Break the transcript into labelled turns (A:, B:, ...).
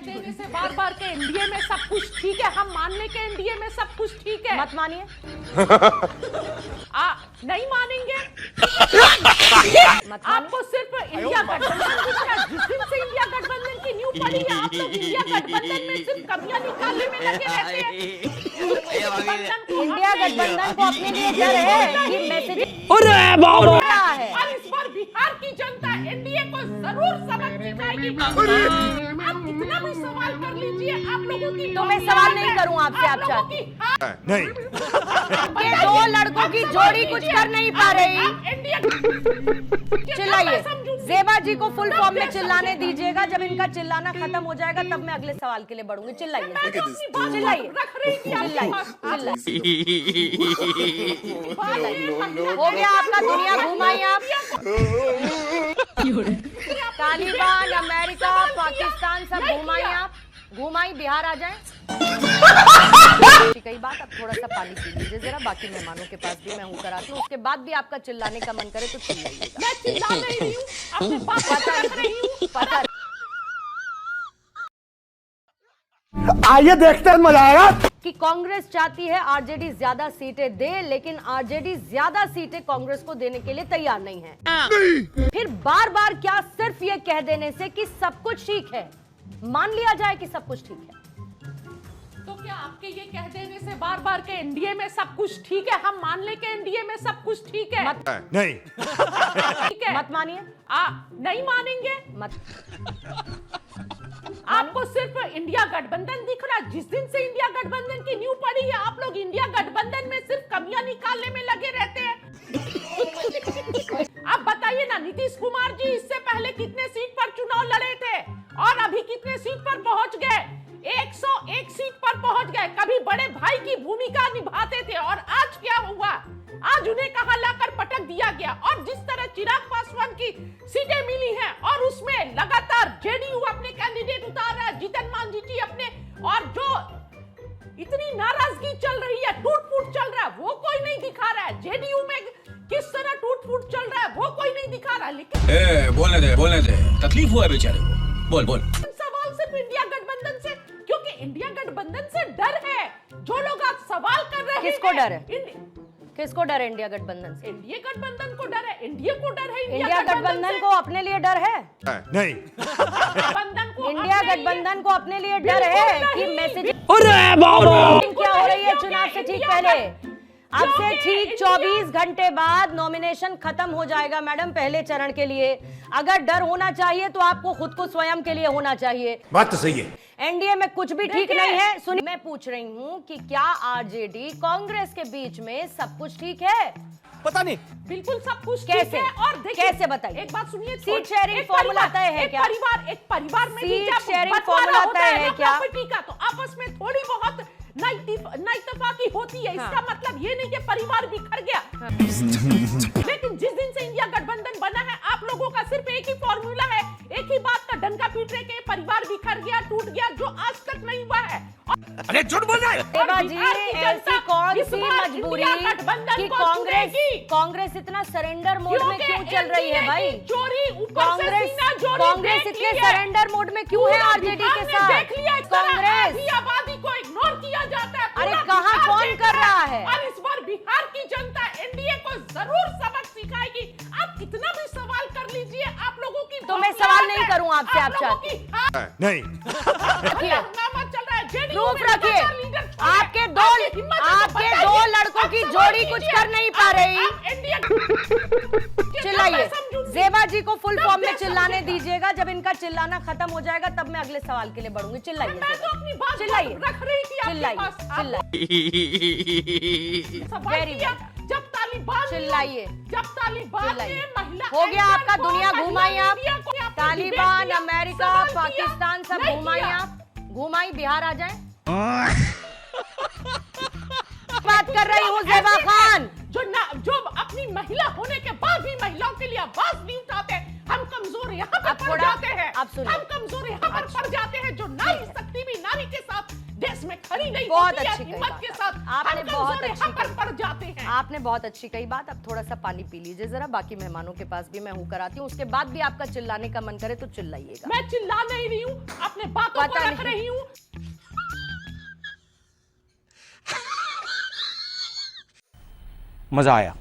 A: देने से बार बार के एनडीए में सब कुछ ठीक है, हम मान ले के एनडीए में सब कुछ ठीक है।
B: मत मानिए।
A: नहीं मानेंगे।
B: मत
A: आपको सिर्फ इंडिया गठबंधन दिख रहा है। जिस दिन से इंडिया गठबंधन की न्यू पड़ी है, आप लोग इंडिया गठबंधन में सिर्फ कमियां निकालने में लगे रहते हैं।
B: इंडिया गठबंधन को अपने लिए डर है कि मैसेज है।
A: और इस बार बिहार की जनता एनडीए को जरूर सबक सिखाएगी। आप कितना भी सवाल कर लीजिए, आप लोगों की
B: तो मैं सवाल नहीं करूं आपसे, आप चाहते
C: नहीं।
B: ये दो लड़कों की जोड़ी कुछ कर नहीं पा रही। चिल्लाइए, जेबा जी को फुल फॉर्म में चिल्लाने दीजिएगा। जब इनका चिल्लाना खत्म हो जाएगा तब मैं अगले सवाल के लिए बढ़ूंगी। चिल्लाइए चिल्लाइए चिल्लाइए। हो गया आपका दुनिया घुमाई आप। तालिबान, अमेरिका, पाकिस्तान सब घुमाई आप। घुमाई, बिहार आ जाए। कई बात, अब थोड़ा सा पानी पी लीजिए जरा। बाकी मेहमानों के पास भी मैं हूँ कराती हूँ। उसके बाद भी आपका चिल्लाने का मन करे तो चिल्लाइएगा।
A: मैं चिल्ला नहीं हूँ, अपने बात कर रही हूँ।
B: पता
C: आइए देखते हैं, मजा आएगा।
B: कि कांग्रेस चाहती है आरजेडी ज्यादा सीटें दे, लेकिन आरजेडी ज्यादा सीटें कांग्रेस को देने के लिए तैयार नहीं है। फिर बार बार क्या सिर्फ ये कह देने से कि सब कुछ ठीक है मान लिया जाए कि सब कुछ ठीक है?
A: तो क्या आपके ये कह देने से बार बार के एनडीए में सब कुछ ठीक है, हम मान ले के एनडीए में सब कुछ ठीक है?
C: नहीं।
A: ठीक है,
B: मत मानिए।
A: नहीं मानेंगे।
B: मत।
A: आपको सिर्फ इंडिया गठबंधन दिख रहा है। जिस दिन से इंडिया गठबंधन की न्यू पड़ी है, आप लोग इंडिया गठबंधन में सिर्फ कमियां निकालने में लगे रहते हैं। अब बताइए ना, नीतीश कुमार जी इससे पहले कितने सीट पर चुनाव लड़े थे और अभी कितने सीट पर पहुंच गए? 101 सीट पर पहुंच गए। कभी बड़े भाई की भूमिका निभाते थे और आज क्या हुआ? आज उन्हें कहां लाकर पटक दिया गया। और जिस तरह चिराग पासवान की सीटें मिली हैं और उसमें लगातार जेडीयू अपने कैंडिडेट उतार रहा है, जीतन मांझी जी अपने, और जो इतनी नाराजगी चल रही है, टूट फूट चल रहा है, वो कोई नहीं दिखा रहा है। जेडीयू में किस तरह टूट फूट चल रहा है वो कोई नहीं दिखा रहा। लेकिन
D: बोलने दे, तकलीफ हुआ है बेचारे को। बोल।
A: सवाल सिर्फ इंडिया गठबंधन से, क्योंकि इंडिया गठबंधन से डर है। जो लोग आज सवाल कर रहे हैं,
B: किसको डर है? किसको डर है इंडिया गठबंधन से?
A: इंडिया गठबंधन को डर है, एनडीए को डर है।
B: इंडिया गठबंधन को अपने लिए डर है?
C: नहीं।
B: इंडिया गठबंधन को अपने लिए डर है कि मैसेज क्या हो रही है चुनाव से ठीक पहले। अब से ठीक 24 घंटे बाद नॉमिनेशन खत्म हो जाएगा मैडम, पहले चरण के लिए। अगर डर होना चाहिए तो आपको खुद को स्वयं के लिए होना चाहिए।
C: बात तो सही है।
B: एनडीए में कुछ भी ठीक नहीं है। सुनिए, मैं पूछ रही हूँ कि क्या आरजेडी कांग्रेस के बीच में सब कुछ ठीक है?
C: पता नहीं।
A: बिल्कुल सब कुछ
B: कैसे?
A: ठीक है। और देखिए,
B: कैसे बताइए?
A: एक बात सुनिए,
B: सीट शेयरिंग फॉर्मूला तय है क्या?
A: एक परिवार में भी
B: सीट
A: जब
B: शेयरिंग
A: बंटवारा
B: फॉर्मूला
A: होता
B: तय
A: है
B: है
A: ना
B: क्या?
A: प्रॉपर्टी का, तो आपस में थोड़ी बहुत नाइतफाकी होती है। इसका मतलब ये नहीं कि परिवार बिखर गया। लेकिन जिस दिन से इंडिया गठबंधन बना है, आप लोगों का सिर्फ एक ही फॉर्मूला है, एक ही बात का डंका पीट रहे कि परिवार बिखर गया, टूट गया, जो आज तक नहीं हुआ है।
C: अरे झूठ बोल रहा है।
B: जी, ऐसी कौन सी मजबूरी कि कांग्रेस इतना सरेंडर मोड में क्यों चल रही है भाई? कांग्रेस इतने सरेंडर मोड में क्यों है आरजेडी के साथ? कांग्रेस
A: आबादी को इग्नोर किया जाता है।
B: अरे कहाँ कौन कर रहा है?
A: और इस बार बिहार की जनता एनडीए को जरूर सबक सिखाएगी। आप कितना भी सवाल कर लीजिए, आप लोगों की
B: तो मैं सवाल नहीं करूं आपसे, आप चाहते
C: नहीं।
A: चल रहा है।
B: प्रूफ रखिए। आपके दो लड़कों की जोड़ी कुछ कर नहीं पा रही। चिल्लाइए, जेबा जी को फुल फॉर्म में चिल्लाने दीजिएगा। जब इनका चिल्लाना खत्म हो जाएगा तब मैं अगले सवाल के लिए बढ़ूंगी। चिल्लाइए चिल्लाइए वेरी गुड।
A: जब तालिबान
B: चिल्लाइए
A: ने महिला,
B: हो गया आपका दुनिया घुमाई आप। तालिबान, अमेरिका, पाकिस्तान सब घुमाई आप। घुमाई, बिहार आ जाए। बात कर रही हूँ जेबा खान,
A: जो अपनी महिला होने के बाद भी महिलाओं के लिए आवाज नहीं उठाते। हम कमजोर यहाँ पर पड़ जाते हैं। हम कमजोर यहाँ पर पड़ जाते हैं। जो नारी शक्ति भी नारी के साथ देश में खड़ी कभी नहीं
B: बहुत
A: होती है
B: अच्छी कही
A: हिम्मत
B: बात।
A: के साथ।
B: आपने
A: हम
B: बहुत
A: कमजोर
B: अच्छी
A: यहाँ पर
B: कही।
A: पड़ जाते हैं।
B: आपने बहुत अच्छी कही बात। अब थोड़ा सा पानी पी लीजिए जरा, बाकी मेहमानों के पास भी मैं हूँ कराती हूँ, उसके बाद भी आपका चिल्लाने का मन करे तो चिल्लाइएगा।
A: मैं चिल्ला नहीं रही हूँ, अपने बातों को
B: पता
A: रख
B: नहीं।
A: रही हूँ।
C: मजा आया।